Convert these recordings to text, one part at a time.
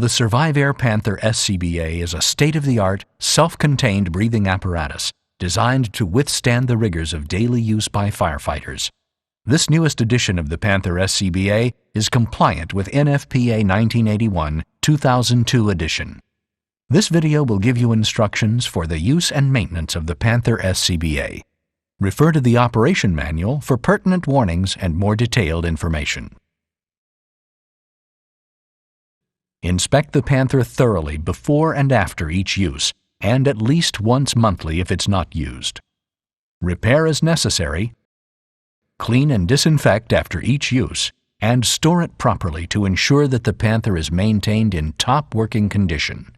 The Survivair Panther SCBA is a state-of-the-art, self-contained breathing apparatus designed to withstand the rigors of daily use by firefighters. This newest edition of the Panther SCBA is compliant with NFPA 1981-2002 edition. This video will give you instructions for the use and maintenance of the Panther SCBA. Refer to the operation manual for pertinent warnings and more detailed information. Inspect the Panther thoroughly before and after each use, and at least once monthly if it's not used. Repair as necessary, clean and disinfect after each use, and store it properly to ensure that the Panther is maintained in top working condition.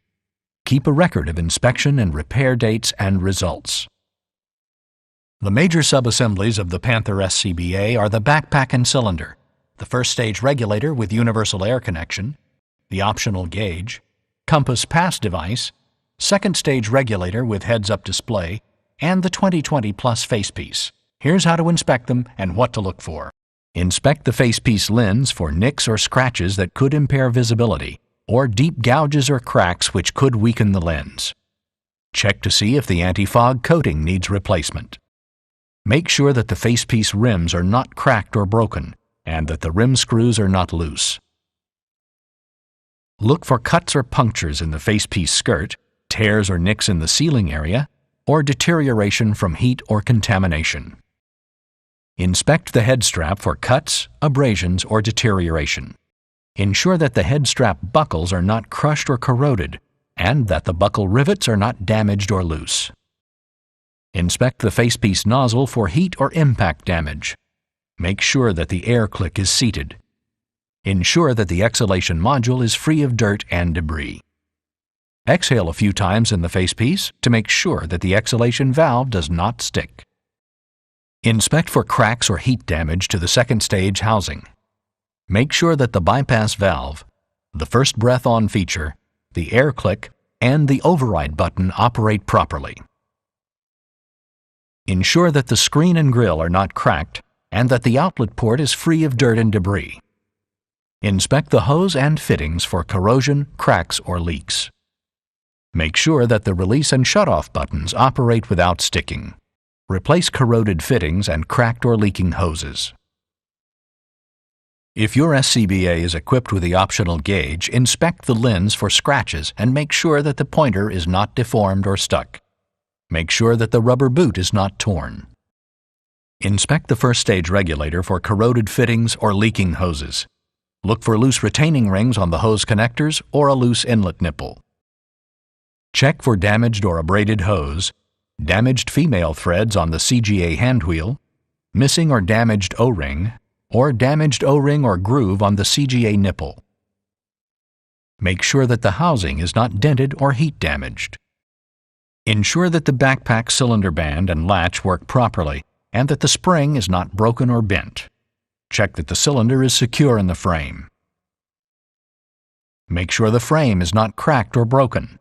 Keep a record of inspection and repair dates and results. The major subassemblies of the Panther SCBA are the backpack and cylinder, the first stage regulator with universal air connection, the optional gauge, compass pass device, second stage regulator with heads-up display, and the 2020 Plus facepiece. Here's how to inspect them and what to look for. Inspect the facepiece lens for nicks or scratches that could impair visibility, or deep gouges or cracks which could weaken the lens. Check to see if the anti-fog coating needs replacement. Make sure that the facepiece rims are not cracked or broken, and that the rim screws are not loose. Look for cuts or punctures in the facepiece skirt, tears or nicks in the sealing area, or deterioration from heat or contamination. Inspect the head strap for cuts, abrasions, or deterioration. Ensure that the head strap buckles are not crushed or corroded, and that the buckle rivets are not damaged or loose. Inspect the facepiece nozzle for heat or impact damage. Make sure that the air click is seated. Ensure that the exhalation module is free of dirt and debris. Exhale a few times in the facepiece to make sure that the exhalation valve does not stick. Inspect for cracks or heat damage to the second stage housing. Make sure that the bypass valve, the first breath on feature, the air click, and the override button operate properly. Ensure that the screen and grille are not cracked and that the outlet port is free of dirt and debris. Inspect the hose and fittings for corrosion, cracks, or leaks. Make sure that the release and shutoff buttons operate without sticking. Replace corroded fittings and cracked or leaking hoses. If your SCBA is equipped with the optional gauge, inspect the lens for scratches and make sure that the pointer is not deformed or stuck. Make sure that the rubber boot is not torn. Inspect the first stage regulator for corroded fittings or leaking hoses. Look for loose retaining rings on the hose connectors or a loose inlet nipple. Check for damaged or abraded hose, damaged female threads on the CGA handwheel, missing or damaged O-ring, or damaged O-ring or groove on the CGA nipple. Make sure that the housing is not dented or heat damaged. Ensure that the backpack cylinder band and latch work properly and that the spring is not broken or bent. Check that the cylinder is secure in the frame. Make sure the frame is not cracked or broken.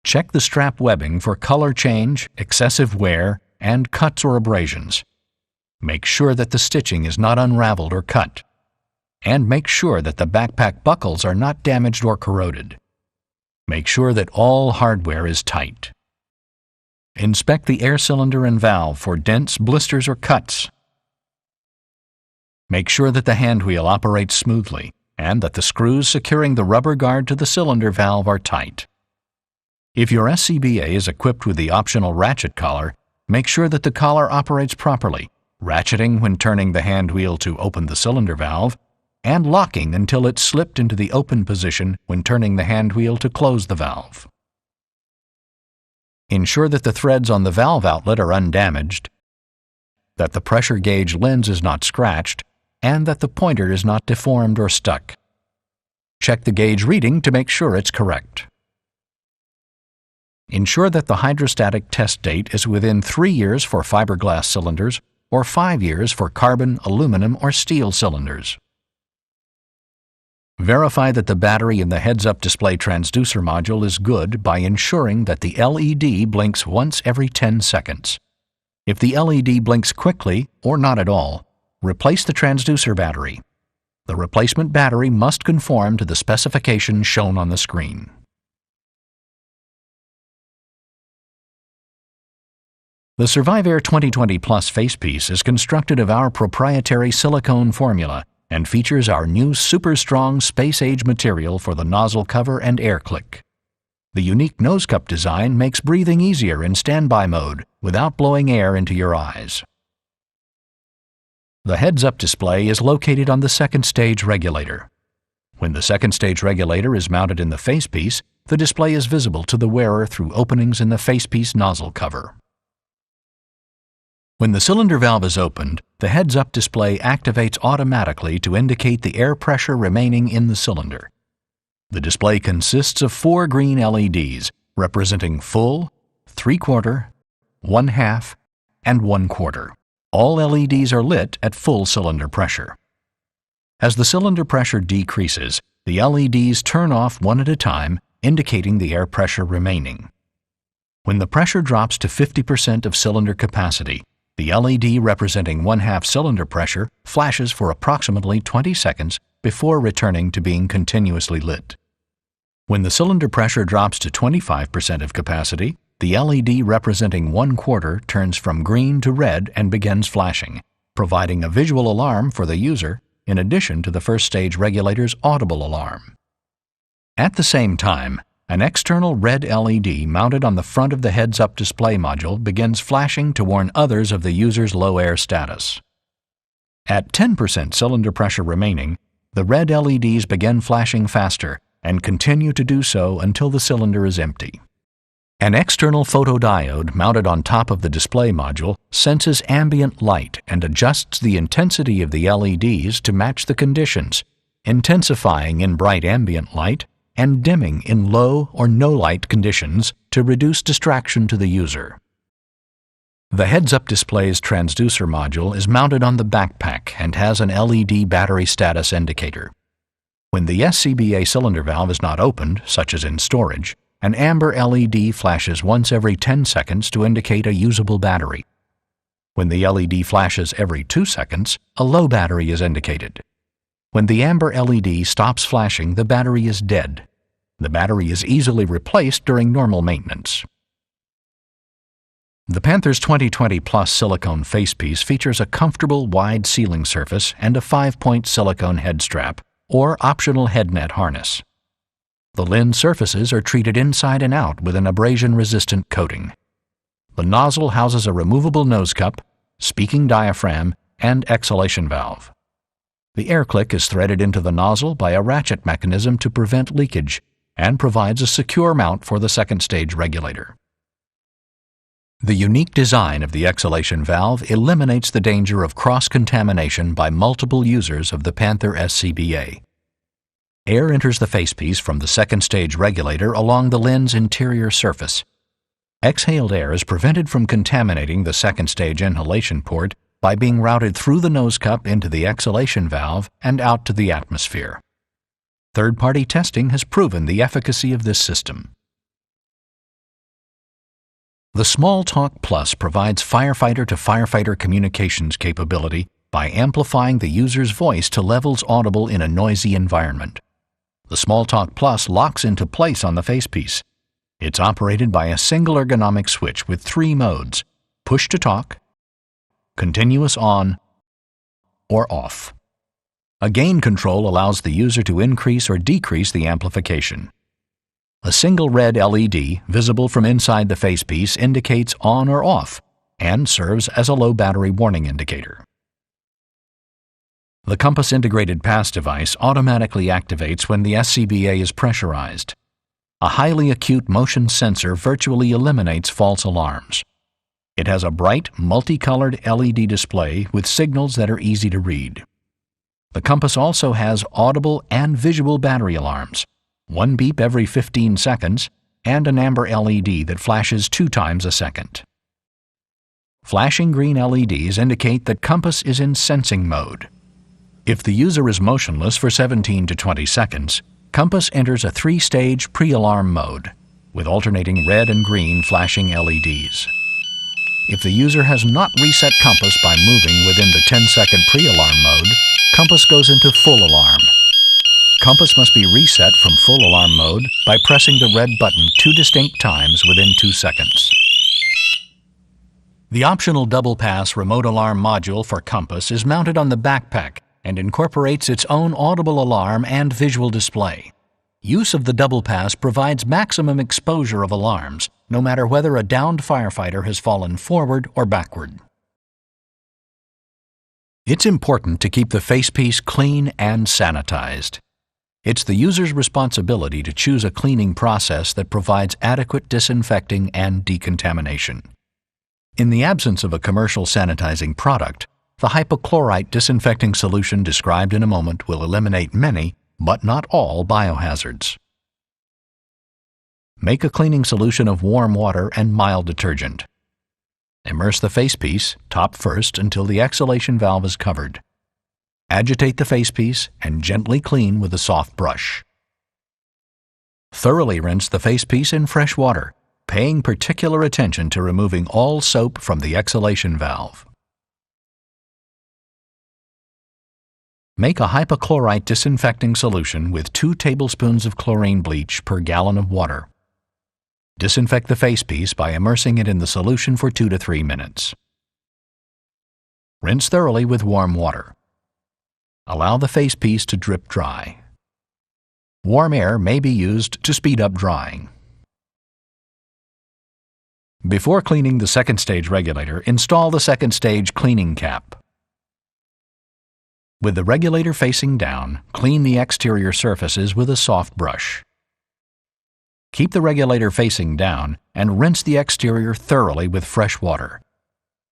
Check the strap webbing for color change, excessive wear, and cuts or abrasions. Make sure that the stitching is not unraveled or cut. And make sure that the backpack buckles are not damaged or corroded. Make sure that all hardware is tight. Inspect the air cylinder and valve for dents, blisters, or cuts. Make sure that the handwheel operates smoothly and that the screws securing the rubber guard to the cylinder valve are tight. If your SCBA is equipped with the optional ratchet collar, make sure that the collar operates properly, ratcheting when turning the hand wheel to open the cylinder valve, and locking until it's slipped into the open position when turning the hand wheel to close the valve. Ensure that the threads on the valve outlet are undamaged, that the pressure gauge lens is not scratched, and that the pointer is not deformed or stuck. Check the gauge reading to make sure it's correct. Ensure that the hydrostatic test date is within 3 years for fiberglass cylinders or 5 years for carbon, aluminum, or steel cylinders. Verify that the battery in the heads-up display transducer module is good by ensuring that the LED blinks once every 10 seconds. If the LED blinks quickly or not at all, replace the transducer battery. The replacement battery must conform to the specifications shown on the screen. The Survivair 2020 Plus facepiece is constructed of our proprietary silicone formula and features our new super strong space-age material for the nozzle cover and air click. The unique nose cup design makes breathing easier in standby mode without blowing air into your eyes. The heads-up display is located on the second stage regulator. When the second stage regulator is mounted in the facepiece, the display is visible to the wearer through openings in the facepiece nozzle cover. When the cylinder valve is opened, the heads-up display activates automatically to indicate the air pressure remaining in the cylinder. The display consists of 4 green LEDs representing full, 3/4, 1/2, and 1/4. All LEDs are lit at full cylinder pressure. As the cylinder pressure decreases, the LEDs turn off one at a time, indicating the air pressure remaining. When the pressure drops to 50% of cylinder capacity, the LED representing 1/2 cylinder pressure flashes for approximately 20 seconds before returning to being continuously lit. When the cylinder pressure drops to 25% of capacity, the LED representing 1/4 turns from green to red and begins flashing, providing a visual alarm for the user in addition to the first stage regulator's audible alarm. At the same time, an external red LED mounted on the front of the heads-up display module begins flashing to warn others of the user's low air status. At 10% cylinder pressure remaining, the red LEDs begin flashing faster and continue to do so until the cylinder is empty. An external photodiode mounted on top of the display module senses ambient light and adjusts the intensity of the LEDs to match the conditions, intensifying in bright ambient light and dimming in low or no light conditions to reduce distraction to the user. The heads-up display's transducer module is mounted on the backpack and has an LED battery status indicator. When the SCBA cylinder valve is not opened, such as in storage, an amber LED flashes once every 10 seconds to indicate a usable battery. When the LED flashes every 2 seconds, a low battery is indicated. When the amber LED stops flashing, the battery is dead. The battery is easily replaced during normal maintenance. The Panther's 2020 Plus silicone facepiece features a comfortable wide sealing surface and a 5-point silicone head strap or optional head net harness. The lens surfaces are treated inside and out with an abrasion-resistant coating. The nozzle houses a removable nose cup, speaking diaphragm, and exhalation valve. The air click is threaded into the nozzle by a ratchet mechanism to prevent leakage and provides a secure mount for the second stage regulator. The unique design of the exhalation valve eliminates the danger of cross-contamination by multiple users of the Panther SCBA. Air enters the facepiece from the second stage regulator along the lens interior surface. Exhaled air is prevented from contaminating the second stage inhalation port by being routed through the nose cup into the exhalation valve and out to the atmosphere. Third-party testing has proven the efficacy of this system. The Small Talk Plus provides firefighter-to-firefighter communications capability by amplifying the user's voice to levels audible in a noisy environment. The Small Talk Plus locks into place on the facepiece. It's operated by a single ergonomic switch with 3 modes: push to talk, continuous on, or off. A gain control allows the user to increase or decrease the amplification. A single red LED visible from inside the facepiece indicates on or off and serves as a low battery warning indicator. The compass integrated pass device automatically activates when the SCBA is pressurized. A highly acute motion sensor virtually eliminates false alarms. It has a bright, multicolored LED display with signals that are easy to read. The compass also has audible and visual battery alarms, one beep every 15 seconds, and an amber LED that flashes 2 times a second. Flashing green LEDs indicate that compass is in sensing mode. If the user is motionless for 17 to 20 seconds, compass enters a 3-stage pre-alarm mode, with alternating red and green flashing LEDs. If the user has not reset compass by moving within the 10-second pre-alarm mode, compass goes into full alarm. Compass must be reset from full alarm mode by pressing the red button 2 distinct times within 2 seconds. The optional double pass remote alarm module for compass is mounted on the backpack and incorporates its own audible alarm and visual display. Use of the double pass provides maximum exposure of alarms, no matter whether a downed firefighter has fallen forward or backward. It's important to keep the facepiece clean and sanitized. It's the user's responsibility to choose a cleaning process that provides adequate disinfecting and decontamination. In the absence of a commercial sanitizing product, the hypochlorite disinfecting solution described in a moment will eliminate many, but not all, biohazards. Make a cleaning solution of warm water and mild detergent. Immerse the facepiece, top first, until the exhalation valve is covered. Agitate the facepiece and gently clean with a soft brush. Thoroughly rinse the facepiece in fresh water, paying particular attention to removing all soap from the exhalation valve. Make a hypochlorite disinfecting solution with 2 tablespoons of chlorine bleach per gallon of water. Disinfect the facepiece by immersing it in the solution for 2 to 3 minutes. Rinse thoroughly with warm water. Allow the facepiece to drip dry. Warm air may be used to speed up drying. Before cleaning the second stage regulator, install the second stage cleaning cap. With the regulator facing down, clean the exterior surfaces with a soft brush. Keep the regulator facing down and rinse the exterior thoroughly with fresh water.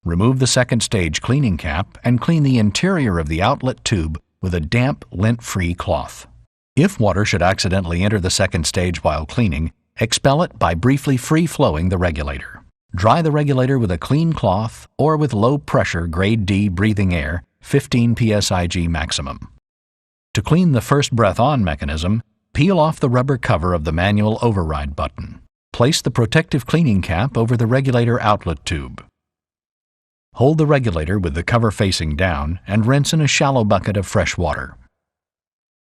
Remove the second stage cleaning cap and clean the interior of the outlet tube with a damp, lint-free cloth. If water should accidentally enter the second stage while cleaning, expel it by briefly free-flowing the regulator. Dry the regulator with a clean cloth or with low-pressure grade D breathing air, 15 psig maximum. To clean the first breath-on mechanism, peel off the rubber cover of the manual override button. Place the protective cleaning cap over the regulator outlet tube. Hold the regulator with the cover facing down and rinse in a shallow bucket of fresh water.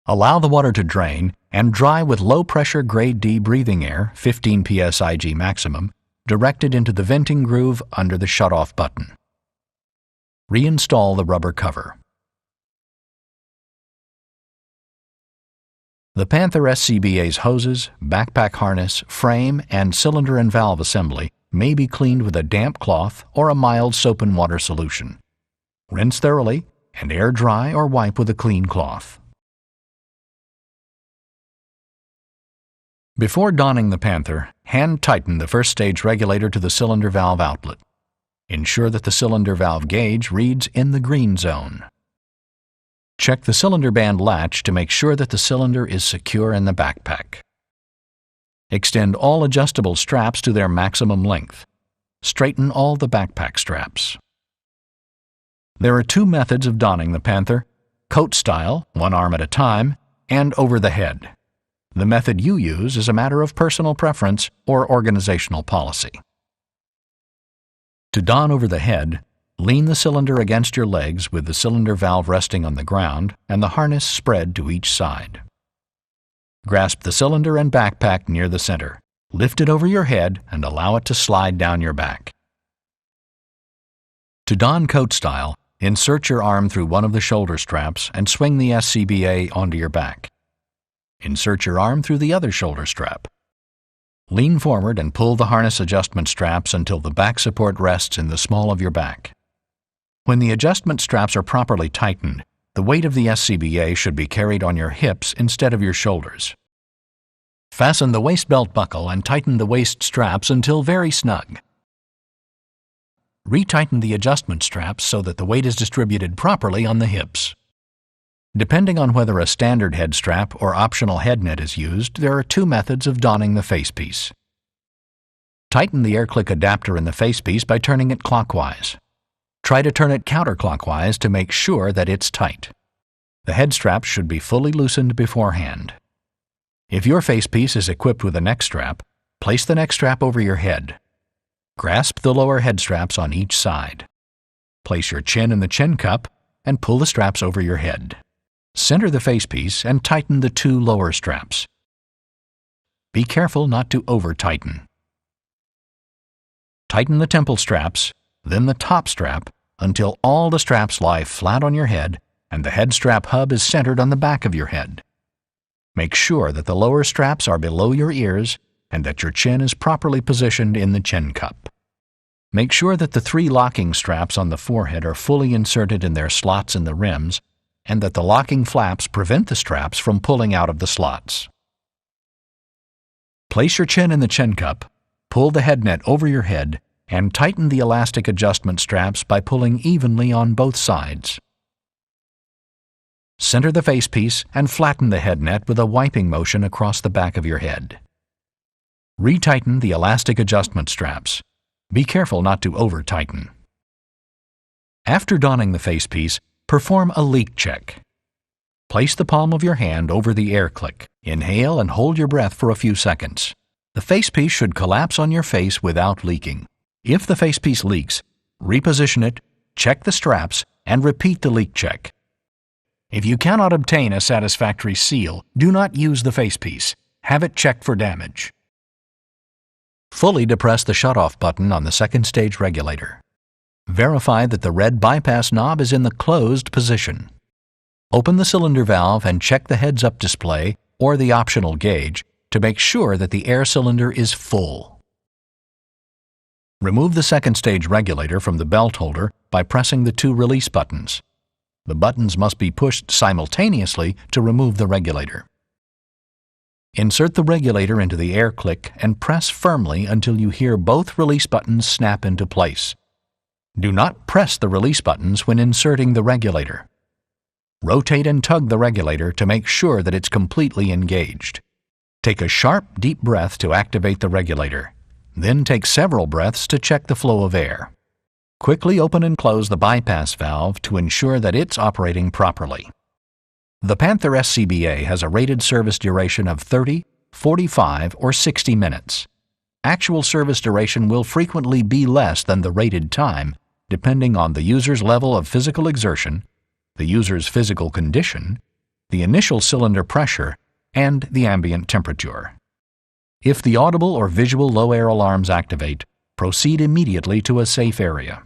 Allow the water to drain and dry with low-pressure grade D breathing air, 15 psig maximum, directed into the venting groove under the shut-off button. Reinstall the rubber cover. The Panther SCBA's hoses, backpack harness, frame, and cylinder and valve assembly may be cleaned with a damp cloth or a mild soap and water solution. Rinse thoroughly and air dry or wipe with a clean cloth. Before donning the Panther, hand tighten the first stage regulator to the cylinder valve outlet. Ensure that the cylinder valve gauge reads in the green zone. Check the cylinder band latch to make sure that the cylinder is secure in the backpack. Extend all adjustable straps to their maximum length. Straighten all the backpack straps. There are 2 methods of donning the Panther: coat style, 1 arm at a time, and over the head. The method you use is a matter of personal preference or organizational policy. To don over the head, lean the cylinder against your legs with the cylinder valve resting on the ground and the harness spread to each side. Grasp the cylinder and backpack near the center. Lift it over your head and allow it to slide down your back. To don coat style, Insert your arm through one of the shoulder straps and swing the SCBA onto your back. Insert your arm through the other shoulder strap. Lean forward and pull the harness adjustment straps until the back support rests in the small of your back. When the adjustment straps are properly tightened, the weight of the SCBA should be carried on your hips instead of your shoulders. Fasten the waist belt buckle and tighten the waist straps until very snug. Retighten the adjustment straps so that the weight is distributed properly on the hips. Depending on whether a standard head strap or optional head net is used, there are two methods of donning the facepiece. Tighten the air click adapter in the facepiece by turning it clockwise. Try to turn it counterclockwise to make sure that it's tight. The head strap should be fully loosened beforehand. If your facepiece is equipped with a neck strap, place the neck strap over your head. Grasp the lower head straps on each side. Place your chin in the chin cup and pull the straps over your head. Center the facepiece and tighten the two lower straps. Be careful not to over-tighten. Tighten the temple straps, then the top strap, until all the straps lie flat on your head and the head strap hub is centered on the back of your head. Make sure that the lower straps are below your ears and that your chin is properly positioned in the chin cup. Make sure that the three locking straps on the forehead are fully inserted in their slots in the rims and that the locking flaps prevent the straps from pulling out of the slots. Place your chin in the chin cup, pull the head net over your head, and tighten the elastic adjustment straps by pulling evenly on both sides. Center the facepiece and flatten the head net with a wiping motion across the back of your head. Retighten the elastic adjustment straps. Be careful not to over-tighten. After donning the facepiece, perform a leak check. Place the palm of your hand over the air click. Inhale and hold your breath for a few seconds. The facepiece should collapse on your face without leaking. If the facepiece leaks, reposition it, check the straps, and repeat the leak check. If you cannot obtain a satisfactory seal, do not use the facepiece. Have it checked for damage. Fully depress the shutoff button on the second stage regulator. Verify that the red bypass knob is in the closed position. Open the cylinder valve and check the heads-up display or the optional gauge to make sure that the air cylinder is full. Remove the second stage regulator from the belt holder by pressing the two release buttons. The buttons must be pushed simultaneously to remove the regulator. Insert the regulator into the air click and press firmly until you hear both release buttons snap into place. Do not press the release buttons when inserting the regulator. Rotate and tug the regulator to make sure that it's completely engaged. Take a sharp, deep breath to activate the regulator. Then take several breaths to check the flow of air. Quickly open and close the bypass valve to ensure that it's operating properly. The Panther SCBA has a rated service duration of 30, 45, or 60 minutes. Actual service duration will frequently be less than the rated time, depending on the user's level of physical exertion, the user's physical condition, the initial cylinder pressure, and the ambient temperature. If the audible or visual low air alarms activate, proceed immediately to a safe area.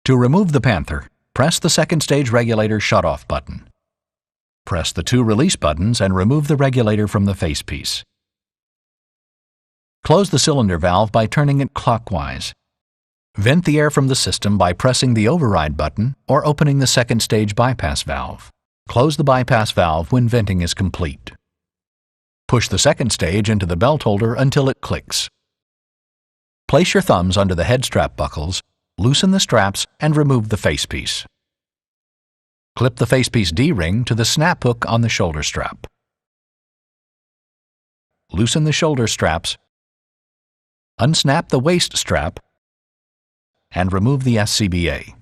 To remove the Panther, press the second stage regulator shutoff button. Press the two release buttons and remove the regulator from the facepiece. Close the cylinder valve by turning it clockwise. Vent the air from the system by pressing the override button or opening the second stage bypass valve. Close the bypass valve when venting is complete. Push the second stage into the belt holder until it clicks. Place your thumbs under the head strap buckles, loosen the straps, and remove the facepiece. Clip the facepiece D-ring to the snap hook on the shoulder strap. Loosen the shoulder straps, unsnap the waist strap, and remove the SCBA.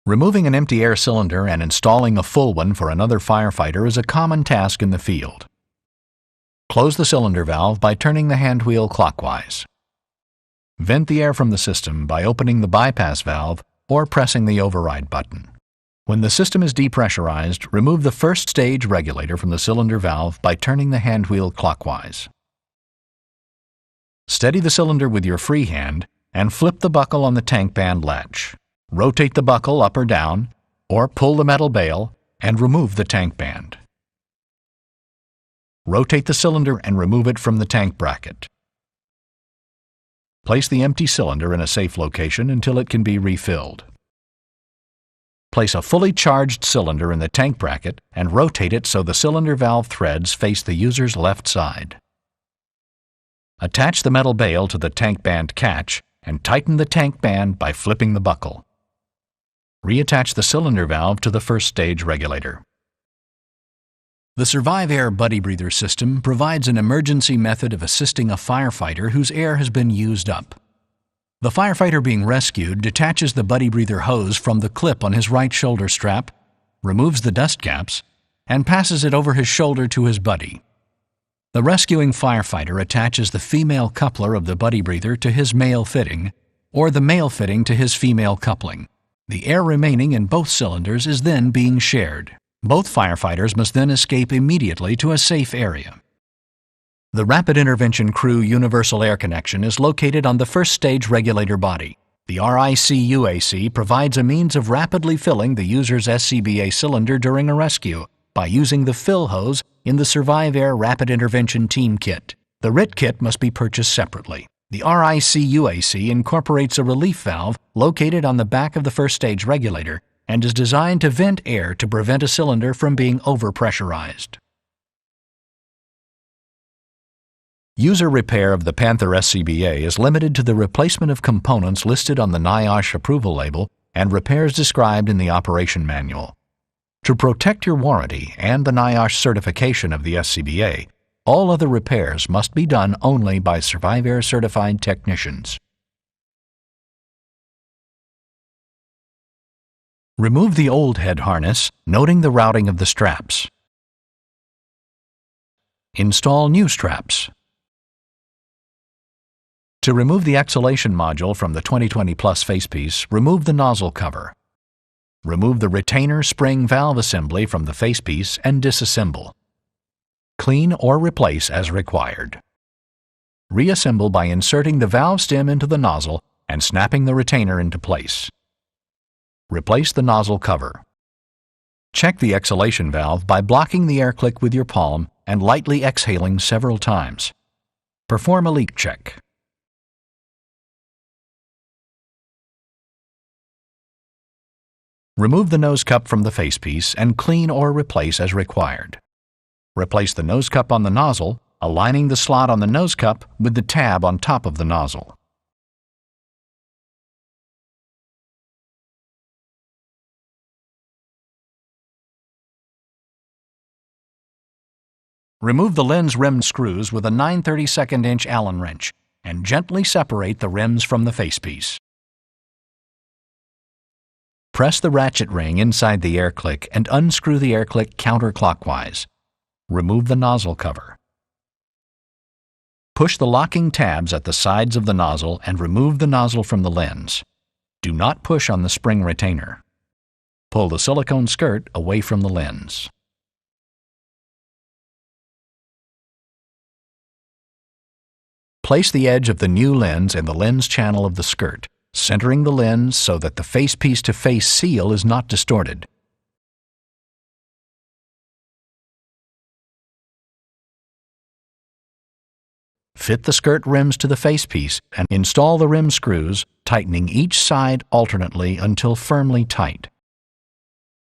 Removing an empty air cylinder and installing a full one for another firefighter is a common task in the field. Close the cylinder valve by turning the hand wheel clockwise. Vent the air from the system by opening the bypass valve or pressing the override button. When the system is depressurized, remove the first stage regulator from the cylinder valve by turning the hand wheel clockwise. Steady the cylinder with your free hand and flip the buckle on the tank band latch. Rotate the buckle up or down, or pull the metal bail and remove the tank band. Rotate the cylinder and remove it from the tank bracket. Place the empty cylinder in a safe location until it can be refilled. Place a fully charged cylinder in the tank bracket and rotate it so the cylinder valve threads face the user's left side. Attach the metal bail to the tank band catch and tighten the tank band by flipping the buckle. Reattach the cylinder valve to the first stage regulator. The Survive Air Buddy Breather system provides an emergency method of assisting a firefighter whose air has been used up. The firefighter being rescued detaches the Buddy Breather hose from the clip on his right shoulder strap, removes the dust caps, and passes it over his shoulder to his buddy. The rescuing firefighter attaches the female coupler of the Buddy Breather to his male fitting, or the male fitting to his female coupling. The air remaining in both cylinders is then being shared. Both firefighters must then escape immediately to a safe area. The Rapid Intervention Crew Universal Air Connection is located on the first stage regulator body. The RIC-UAC provides a means of rapidly filling the user's SCBA cylinder during a rescue by using the fill hose in the Survive Air Rapid Intervention Team Kit. The RIT kit must be purchased separately. The RIC-UAC incorporates a relief valve located on the back of the first stage regulator and is designed to vent air to prevent a cylinder from being overpressurized. User repair of the Panther SCBA is limited to the replacement of components listed on the NIOSH approval label and repairs described in the operation manual. To protect your warranty and the NIOSH certification of the SCBA, all other repairs must be done only by Survive Air certified technicians. Remove the old head harness, noting the routing of the straps. Install new straps. To remove the exhalation module from the 2020 Plus facepiece, remove the nozzle cover. Remove the retainer spring valve assembly from the facepiece and disassemble. Clean or replace as required. Reassemble by inserting the valve stem into the nozzle and snapping the retainer into place. Replace the nozzle cover. Check the exhalation valve by blocking the air click with your palm and lightly exhaling several times. Perform a leak check. Remove the nose cup from the facepiece and clean or replace as required. Replace the nose cup on the nozzle, aligning the slot on the nose cup with the tab on top of the nozzle. Remove the lens rim screws with a 9/32" Allen wrench and gently separate the rims from the facepiece. Press the ratchet ring inside the air click and unscrew the air click counterclockwise. Remove the nozzle cover. Push the locking tabs at the sides of the nozzle and remove the nozzle from the lens. Do not push on the spring retainer. Pull the silicone skirt away from the lens. Place the edge of the new lens in the lens channel of the skirt, centering the lens so that the facepiece-to-face seal is not distorted. Fit the skirt rims to the facepiece and install the rim screws, tightening each side alternately until firmly tight.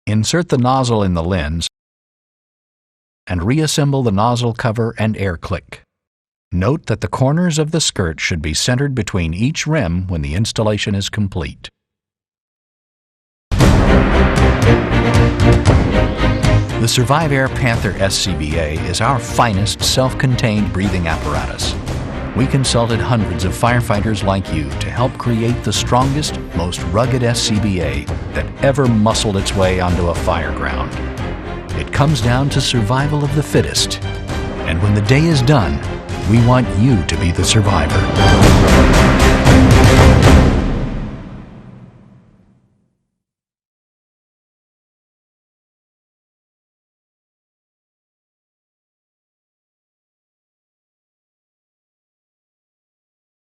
Insert the nozzle in the lens and reassemble the nozzle cover and air click. Note that the corners of the skirt should be centered between each rim when the installation is complete. The Survive Air Panther SCBA is our finest self-contained breathing apparatus. We consulted hundreds of firefighters like you to help create the strongest, most rugged SCBA that ever muscled its way onto a fire ground. It comes down to survival of the fittest. And when the day is done, we want you to be the survivor.